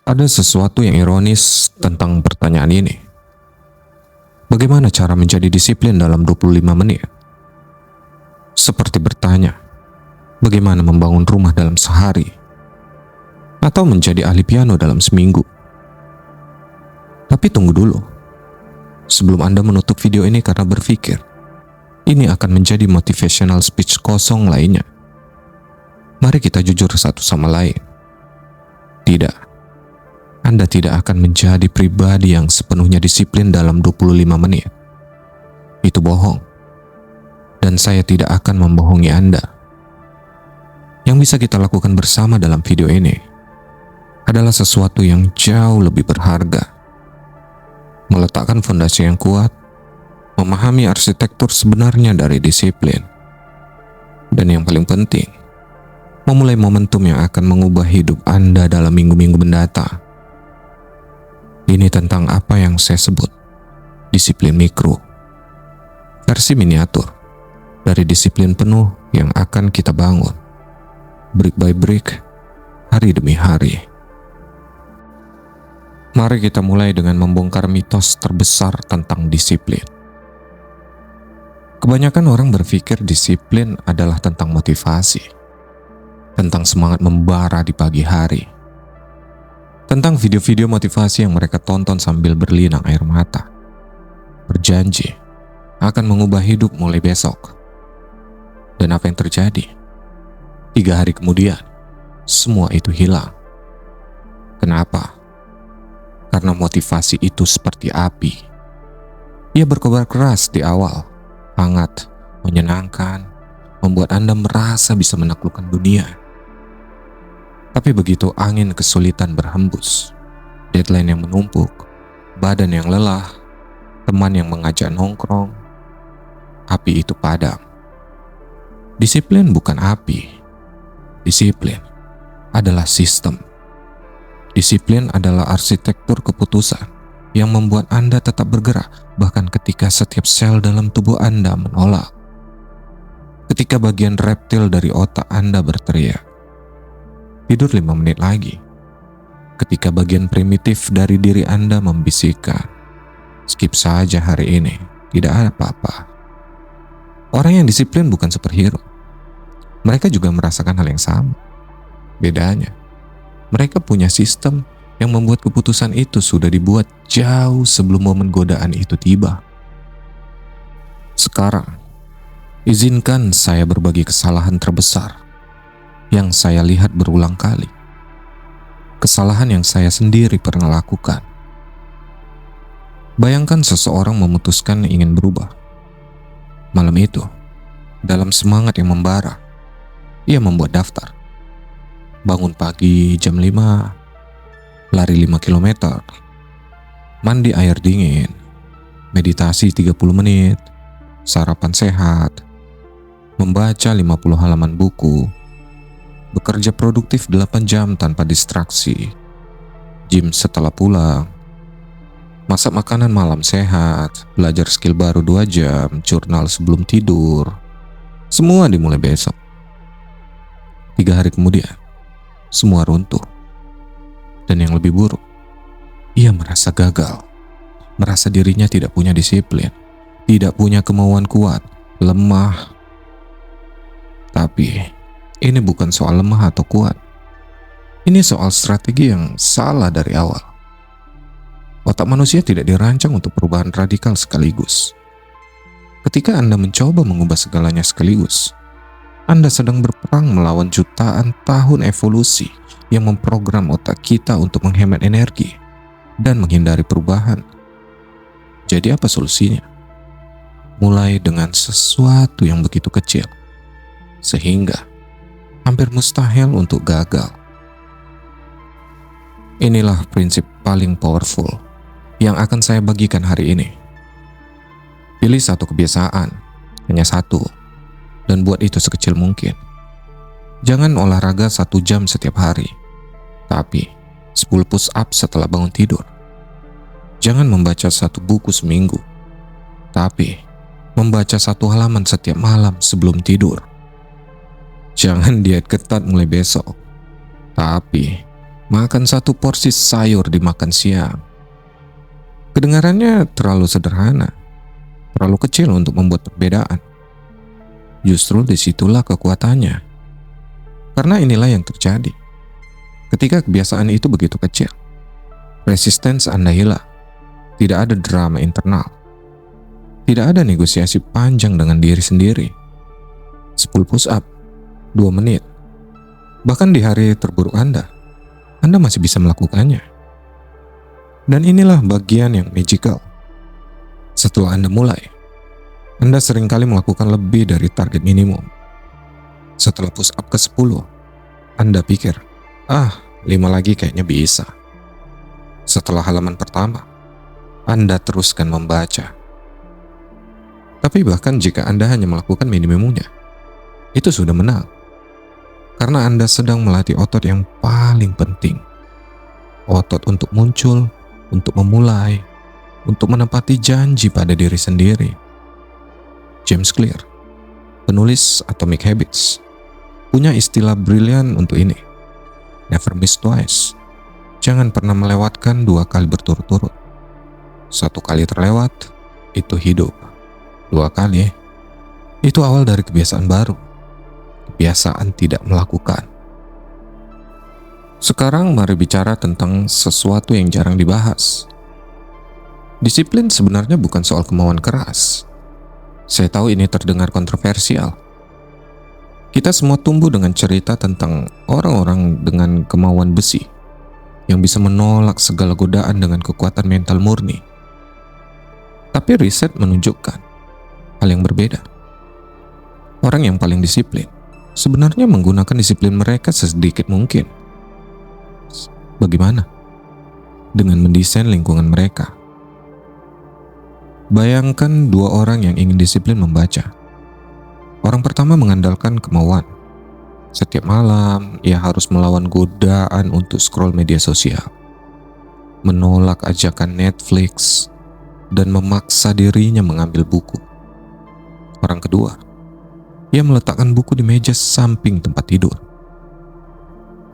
Ada sesuatu yang ironis tentang pertanyaan ini. Bagaimana cara menjadi disiplin dalam 25 menit? Seperti bertanya, bagaimana membangun rumah dalam sehari? Atau menjadi ahli piano dalam seminggu? Tapi tunggu dulu. Sebelum Anda menutup video ini karena berpikir, ini akan menjadi motivational speech kosong lainnya. Mari kita jujur satu sama lain. Tidak. Anda tidak akan menjadi pribadi yang sepenuhnya disiplin dalam 25 menit. Itu bohong. Dan saya tidak akan membohongi Anda. Yang bisa kita lakukan bersama dalam video ini adalah sesuatu yang jauh lebih berharga. Meletakkan fondasi yang kuat, memahami arsitektur sebenarnya dari disiplin. Dan yang paling penting, memulai momentum yang akan mengubah hidup Anda dalam minggu-minggu mendatang. Ini tentang apa yang saya sebut disiplin mikro, versi miniatur dari disiplin penuh yang akan kita bangun brick by brick, hari demi hari. Mari kita mulai dengan membongkar mitos terbesar tentang disiplin. Kebanyakan orang berpikir disiplin adalah tentang motivasi, tentang semangat membara di pagi hari, tentang video-video motivasi yang mereka tonton sambil berlinang air mata, berjanji akan mengubah hidup mulai besok. Dan apa yang terjadi? 3 hari kemudian, semua itu hilang. Kenapa? Karena motivasi itu seperti api. Ia berkobar keras di awal, hangat, menyenangkan, membuat Anda merasa bisa menaklukkan dunia. Tapi begitu angin kesulitan berhembus, deadline yang menumpuk, badan yang lelah, teman yang mengajak nongkrong, api itu padam. Disiplin bukan api. Disiplin adalah sistem. Disiplin adalah arsitektur keputusan yang membuat Anda tetap bergerak bahkan ketika setiap sel dalam tubuh Anda menolak. Ketika bagian reptil dari otak Anda berteriak, tidur 5 menit lagi. Ketika bagian primitif dari diri Anda membisikkan, skip saja hari ini, tidak ada apa-apa. Orang yang disiplin bukan superhero. Mereka juga merasakan hal yang sama. Bedanya, mereka punya sistem yang membuat keputusan itu sudah dibuat jauh sebelum momen godaan itu tiba. Sekarang, izinkan saya berbagi kesalahan terbesar yang saya lihat berulang kali. Kesalahan yang saya sendiri pernah lakukan. Bayangkan seseorang memutuskan ingin berubah. Malam itu, dalam semangat yang membara, ia membuat daftar. Bangun pagi jam 5, lari 5 km, mandi air dingin, meditasi 30 menit, sarapan sehat, membaca 50 halaman buku, bekerja produktif 8 jam tanpa distraksi, gym setelah pulang, masak makanan malam sehat, belajar skill baru 2 jam, jurnal sebelum tidur. Semua dimulai besok. 3 hari kemudian, semua runtuh. Dan yang lebih buruk, ia merasa gagal, merasa dirinya tidak punya disiplin, tidak punya kemauan kuat, lemah. Tapi ini bukan soal lemah atau kuat. Ini soal strategi yang salah dari awal. Otak manusia tidak dirancang untuk perubahan radikal sekaligus. Ketika Anda mencoba mengubah segalanya sekaligus, Anda sedang berperang melawan jutaan tahun evolusi yang memprogram otak kita untuk menghemat energi dan menghindari perubahan. Jadi apa solusinya? Mulai dengan sesuatu yang begitu kecil, sehingga hampir mustahil untuk gagal. Inilah prinsip paling powerful yang akan saya bagikan hari ini. Pilih satu kebiasaan, hanya satu, dan buat itu sekecil mungkin. Jangan olahraga 1 jam setiap hari, tapi 10 push up setelah bangun tidur. Jangan membaca 1 buku seminggu, tapi membaca 1 halaman setiap malam sebelum tidur. Jangan diet ketat mulai besok, tapi Makan satu porsi sayur di makan siang. Kedengarannya terlalu sederhana, terlalu kecil untuk membuat perbedaan. Justru disitulah kekuatannya. Karena inilah yang terjadi. Ketika kebiasaan itu begitu kecil, resistensi Anda hilang. Tidak ada drama internal. Tidak ada negosiasi panjang dengan diri sendiri. 10 push up, 2 menit. Bahkan di hari terburuk Anda masih bisa melakukannya. Dan inilah bagian yang magical. Setelah Anda mulai, Anda seringkali melakukan lebih dari target minimum. Setelah push up ke-10, Anda pikir, 5 lagi kayaknya bisa. Setelah halaman pertama, Anda teruskan membaca. Tapi bahkan jika Anda hanya melakukan minimumnya, itu sudah menang. Karena Anda sedang melatih otot yang paling penting. Otot untuk muncul, untuk memulai, untuk menepati janji pada diri sendiri. James Clear, penulis Atomic Habits, punya istilah brilian untuk ini. Never miss twice. Jangan pernah melewatkan 2 kali berturut-turut. 1 kali terlewat, itu hidup. 2 kali, itu awal dari kebiasaan baru. Kebiasaan tidak melakukan. Sekarang mari bicara tentang sesuatu yang jarang dibahas. Disiplin sebenarnya bukan soal kemauan keras. Saya tahu ini terdengar kontroversial. Kita semua tumbuh dengan cerita tentang orang-orang dengan kemauan besi yang bisa menolak segala godaan dengan kekuatan mental murni. Tapi riset menunjukkan hal yang berbeda. Orang yang paling disiplin sebenarnya menggunakan disiplin mereka sesedikit mungkin. Bagaimana? Dengan mendesain lingkungan mereka. Bayangkan 2 orang yang ingin disiplin membaca. Orang pertama mengandalkan kemauan. Setiap malam, ia harus melawan godaan untuk scroll media sosial, menolak ajakan Netflix, dan memaksa dirinya mengambil buku. Orang kedua, ia meletakkan buku di meja samping tempat tidur.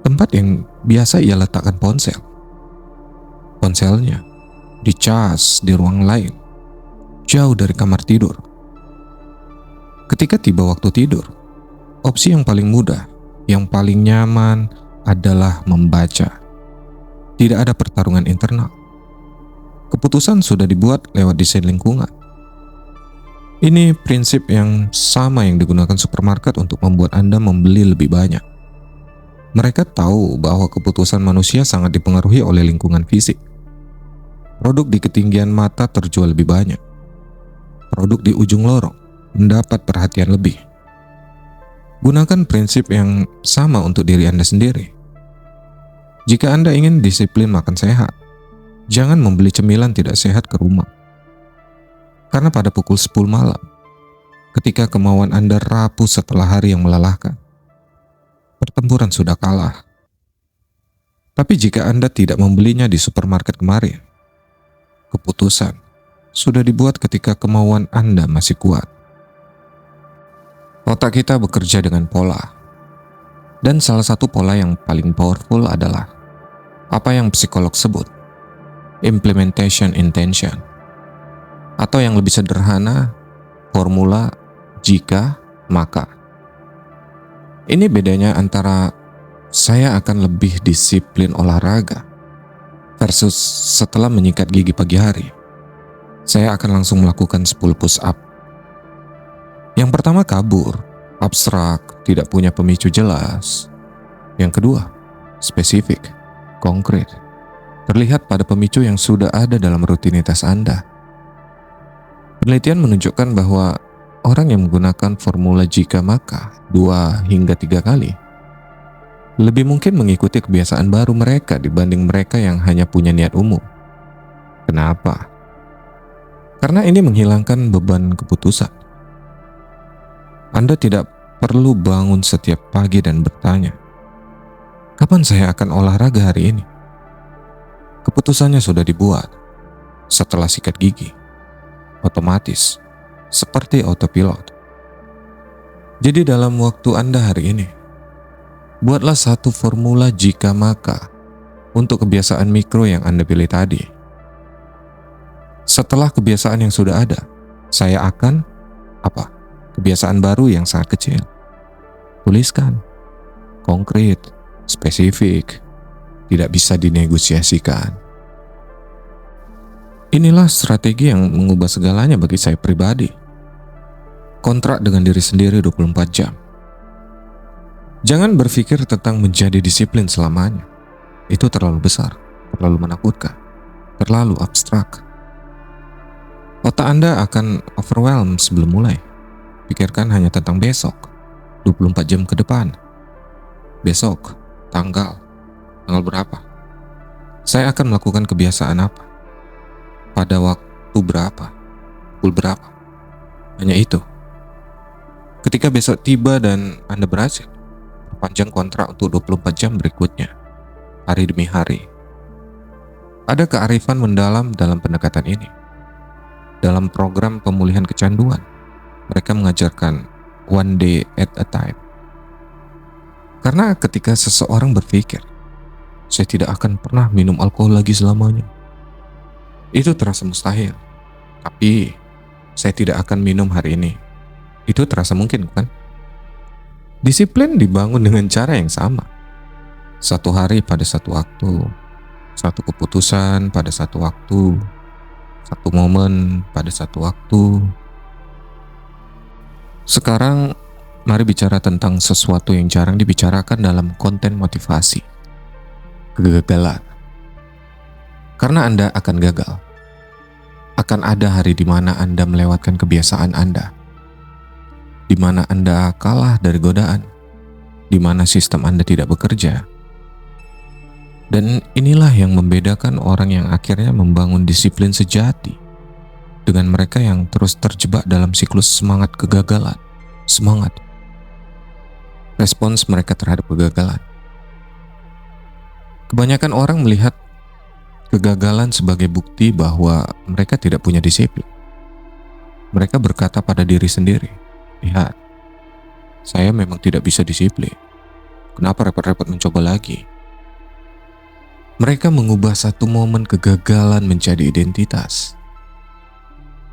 Tempat yang biasa ia letakkan ponsel. Ponselnya dicas di ruang lain, jauh dari kamar tidur. Ketika tiba waktu tidur, opsi yang paling mudah, yang paling nyaman adalah membaca. Tidak ada pertarungan internal. Keputusan sudah dibuat lewat desain lingkungan. Ini prinsip yang sama yang digunakan supermarket untuk membuat Anda membeli lebih banyak. Mereka tahu bahwa keputusan manusia sangat dipengaruhi oleh lingkungan fisik. Produk di ketinggian mata terjual lebih banyak. Produk di ujung lorong mendapat perhatian lebih. Gunakan prinsip yang sama untuk diri Anda sendiri. Jika Anda ingin disiplin makan sehat, jangan membeli cemilan tidak sehat ke rumah. Karena pada pukul 10 malam, ketika kemauan Anda rapuh setelah hari yang melelahkan, pertempuran sudah kalah. Tapi jika Anda tidak membelinya di supermarket kemarin, keputusan sudah dibuat ketika kemauan Anda masih kuat. Otak kita bekerja dengan pola. Dan salah satu pola yang paling powerful adalah apa yang psikolog sebut implementation intention. Atau yang lebih sederhana, formula jika maka. Ini bedanya antara saya akan lebih disiplin olahraga versus setelah menyikat gigi pagi hari, saya akan langsung melakukan 10 push up. Yang pertama kabur, abstrak, tidak punya pemicu jelas. Yang kedua, spesifik, konkret, terlihat pada pemicu yang sudah ada dalam rutinitas Anda. Penelitian menunjukkan bahwa orang yang menggunakan formula jika maka 2 hingga 3 kali lebih mungkin mengikuti kebiasaan baru mereka dibanding mereka yang hanya punya niat umum. Kenapa? Karena ini menghilangkan beban keputusan. Anda tidak perlu bangun setiap pagi dan bertanya, kapan saya akan olahraga hari ini? Keputusannya sudah dibuat setelah sikat gigi. Otomatis, seperti autopilot. Jadi dalam waktu Anda hari ini, buatlah satu formula jika maka untuk kebiasaan mikro yang Anda pilih tadi. Setelah kebiasaan yang sudah ada, saya akan kebiasaan baru yang sangat kecil. Tuliskan, konkret, spesifik, tidak bisa dinegosiasikan. Inilah strategi yang mengubah segalanya bagi saya pribadi. Kontrak dengan diri sendiri 24 jam. Jangan berpikir tentang menjadi disiplin selamanya. Itu terlalu besar, terlalu menakutkan, terlalu abstrak. Otak Anda akan overwhelmed sebelum mulai. Pikirkan hanya tentang besok, 24 jam ke depan. Besok, tanggal berapa? Saya akan melakukan kebiasaan apa? Pada waktu berapa? Pukul berapa? Hanya itu. Ketika besok tiba dan Anda berhasil, perpanjang kontrak untuk 24 jam berikutnya, hari demi hari. Ada kearifan mendalam dalam pendekatan ini. Dalam program pemulihan kecanduan, mereka mengajarkan one day at a time. Karena ketika seseorang berpikir, saya tidak akan pernah minum alkohol lagi selamanya, itu terasa mustahil. Tapi saya tidak akan minum hari ini, itu terasa mungkin, bukan? Disiplin dibangun dengan cara yang sama. Satu hari pada satu waktu, satu keputusan pada satu waktu, satu momen pada satu waktu. Sekarang mari bicara tentang sesuatu yang jarang dibicarakan dalam konten motivasi. Kegagalan. Karena Anda akan gagal. Akan ada hari di mana Anda melewatkan kebiasaan Anda. Di mana Anda kalah dari godaan. Di mana sistem Anda tidak bekerja. Dan inilah yang membedakan orang yang akhirnya membangun disiplin sejati dengan mereka yang terus terjebak dalam siklus semangat kegagalan. Semangat. Respons mereka terhadap kegagalan. Kebanyakan orang melihat kegagalan sebagai bukti bahwa mereka tidak punya disiplin. Mereka berkata pada diri sendiri, lihat, saya memang tidak bisa disiplin. Kenapa repot-repot mencoba lagi? Mereka mengubah satu momen kegagalan menjadi identitas.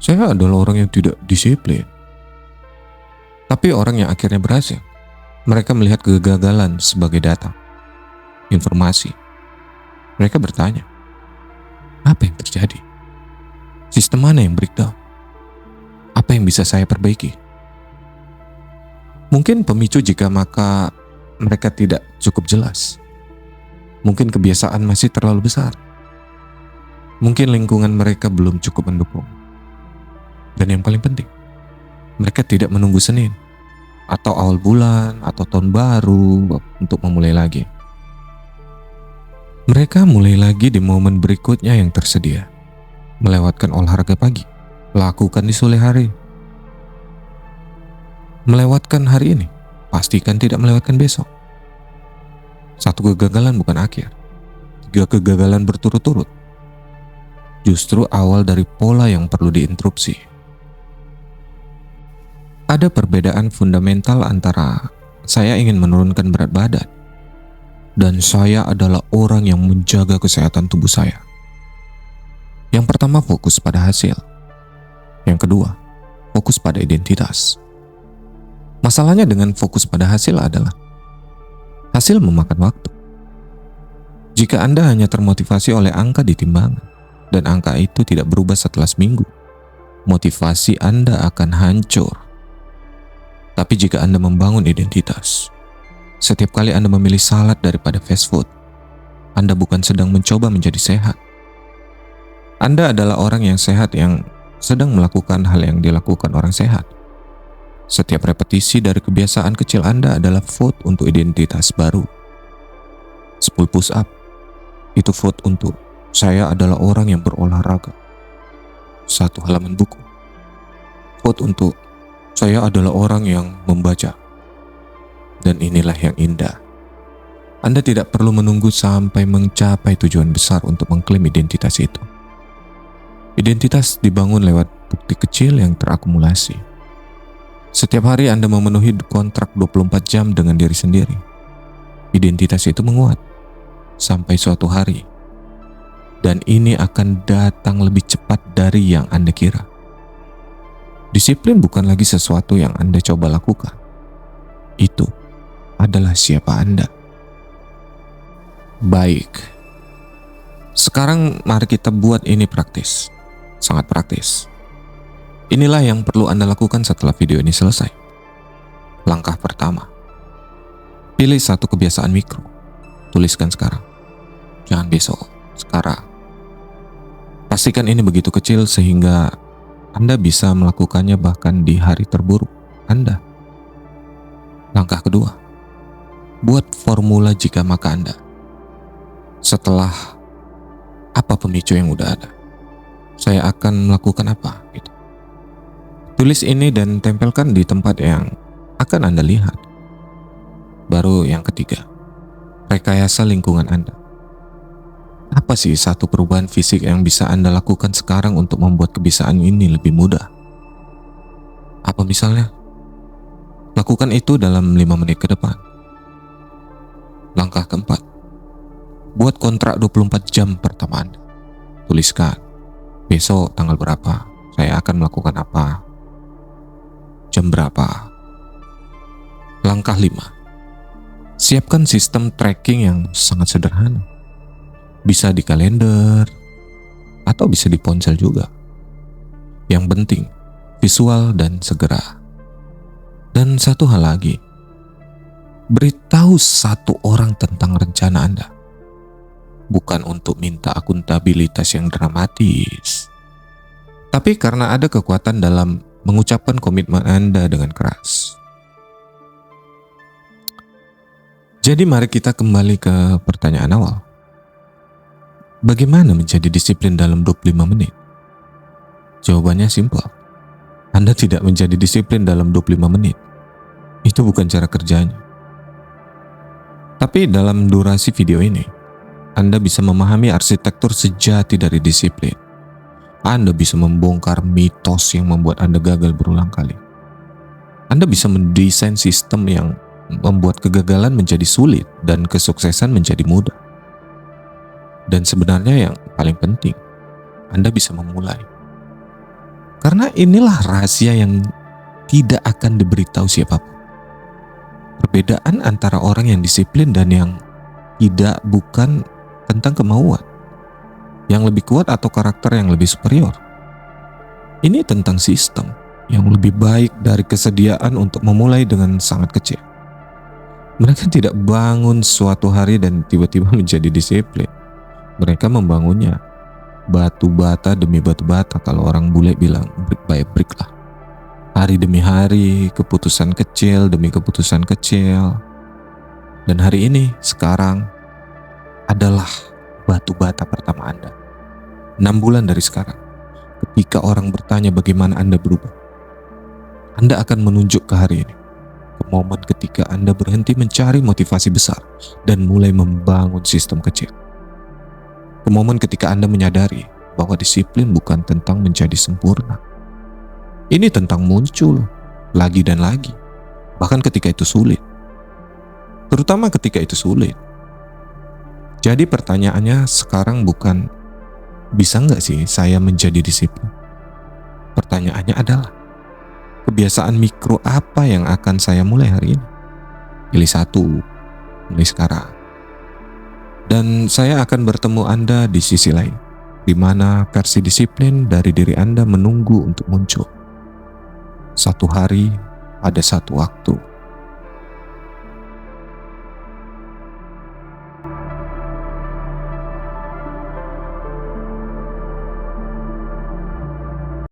Saya adalah orang yang tidak disiplin. Tapi orang yang akhirnya berhasil, mereka melihat kegagalan sebagai data, informasi. Mereka bertanya, apa yang terjadi? Sistem mana yang breakdown? Apa yang bisa saya perbaiki? Mungkin pemicu jika maka mereka tidak cukup jelas. Mungkin kebiasaan masih terlalu besar. Mungkin lingkungan mereka belum cukup mendukung. Dan yang paling penting, mereka tidak menunggu Senin atau awal bulan atau tahun baru untuk memulai lagi. Mereka mulai lagi di momen berikutnya yang tersedia. Melewatkan olahraga pagi, lakukan di sore hari. Melewatkan hari ini, pastikan tidak melewatkan besok. Satu kegagalan bukan akhir. 3 kegagalan berturut-turut justru awal dari pola yang perlu diinterupsi. Ada perbedaan fundamental antara saya ingin menurunkan berat badan dan saya adalah orang yang menjaga kesehatan tubuh saya. Yang pertama fokus pada hasil. Yang kedua, fokus pada identitas. Masalahnya dengan fokus pada hasil adalah hasil memakan waktu. Jika Anda hanya termotivasi oleh angka di timbangan dan angka itu tidak berubah setelah seminggu, motivasi Anda akan hancur. Tapi jika Anda membangun identitas, setiap kali Anda memilih salad daripada fast food, Anda bukan sedang mencoba menjadi sehat. Anda adalah orang yang sehat yang sedang melakukan hal yang dilakukan orang sehat. Setiap repetisi dari kebiasaan kecil Anda adalah vote untuk identitas baru. 10 push up, itu vote untuk saya adalah orang yang berolahraga. 1 halaman buku, vote untuk saya adalah orang yang membaca. Dan inilah yang indah. Anda tidak perlu menunggu sampai mencapai tujuan besar untuk mengklaim identitas itu. Identitas dibangun lewat bukti kecil yang terakumulasi. Setiap hari Anda memenuhi kontrak 24 jam dengan diri sendiri. Identitas itu menguat. sampai suatu hari. Dan ini akan datang lebih cepat dari yang Anda kira. Disiplin bukan lagi sesuatu yang Anda coba lakukan. Itu adalah siapa Anda. Baik. Sekarang mari kita buat ini praktis. Sangat praktis. Inilah yang perlu Anda lakukan setelah video ini selesai. Langkah pertama. Pilih satu kebiasaan mikro. Tuliskan sekarang. Jangan besok, sekarang. Pastikan ini begitu kecil sehingga Anda bisa melakukannya bahkan di hari terburuk Anda. Langkah kedua. Buat formula jika maka Anda. Setelah apa pemicu yang udah ada, saya akan melakukan apa gitu. Tulis ini dan tempelkan di tempat yang akan Anda lihat. Baru yang ketiga, rekayasa lingkungan Anda. Apa sih satu perubahan fisik yang bisa Anda lakukan sekarang untuk membuat kebiasaan ini lebih mudah? Apa misalnya? Lakukan itu dalam 5 menit ke depan. Langkah keempat, buat kontrak 24 jam pertama Anda. Tuliskan, besok tanggal berapa, saya akan melakukan apa, jam berapa. Langkah 5, siapkan sistem tracking yang sangat sederhana. Bisa di kalender, atau bisa di ponsel juga. Yang penting, visual dan segera. Dan satu hal lagi, beritahu satu orang tentang rencana Anda. Bukan untuk minta akuntabilitas yang dramatis, tapi karena ada kekuatan dalam mengucapkan komitmen Anda dengan keras. Jadi mari kita kembali ke pertanyaan awal. Bagaimana menjadi disiplin dalam 25 menit? Jawabannya simpel. Anda tidak menjadi disiplin dalam 25 menit. Itu bukan cara kerjanya. Tapi dalam durasi video ini, Anda bisa memahami arsitektur sejati dari disiplin. Anda bisa membongkar mitos yang membuat Anda gagal berulang kali. Anda bisa mendesain sistem yang membuat kegagalan menjadi sulit dan kesuksesan menjadi mudah. Dan sebenarnya yang paling penting, Anda bisa memulai. Karena inilah rahasia yang tidak akan diberitahu siapapun. Perbedaan antara orang yang disiplin dan yang tidak bukan tentang kemauan yang lebih kuat atau karakter yang lebih superior. Ini tentang sistem yang lebih baik dari kesediaan untuk memulai dengan sangat kecil. Mereka tidak bangun suatu hari dan tiba-tiba menjadi disiplin. Mereka membangunnya batu bata demi batu bata, kalau orang bule bilang brick by brick lah. Hari demi hari, keputusan kecil demi keputusan kecil. Dan hari ini, sekarang adalah batu bata pertama Anda. 6 bulan dari sekarang, ketika orang bertanya bagaimana Anda berubah, Anda akan menunjuk ke hari ini, ke momen ketika Anda berhenti mencari motivasi besar dan mulai membangun sistem kecil. Ke momen ketika Anda menyadari bahwa disiplin bukan tentang menjadi sempurna. Ini tentang muncul lagi dan lagi, bahkan ketika itu sulit. Terutama ketika itu sulit. Jadi pertanyaannya sekarang bukan bisa nggak sih saya menjadi disiplin? Pertanyaannya adalah kebiasaan mikro apa yang akan saya mulai hari ini? Pilih satu, mulai sekarang. Dan saya akan bertemu Anda di sisi lain, di mana versi disiplin dari diri Anda menunggu untuk muncul. Satu hari pada satu waktu.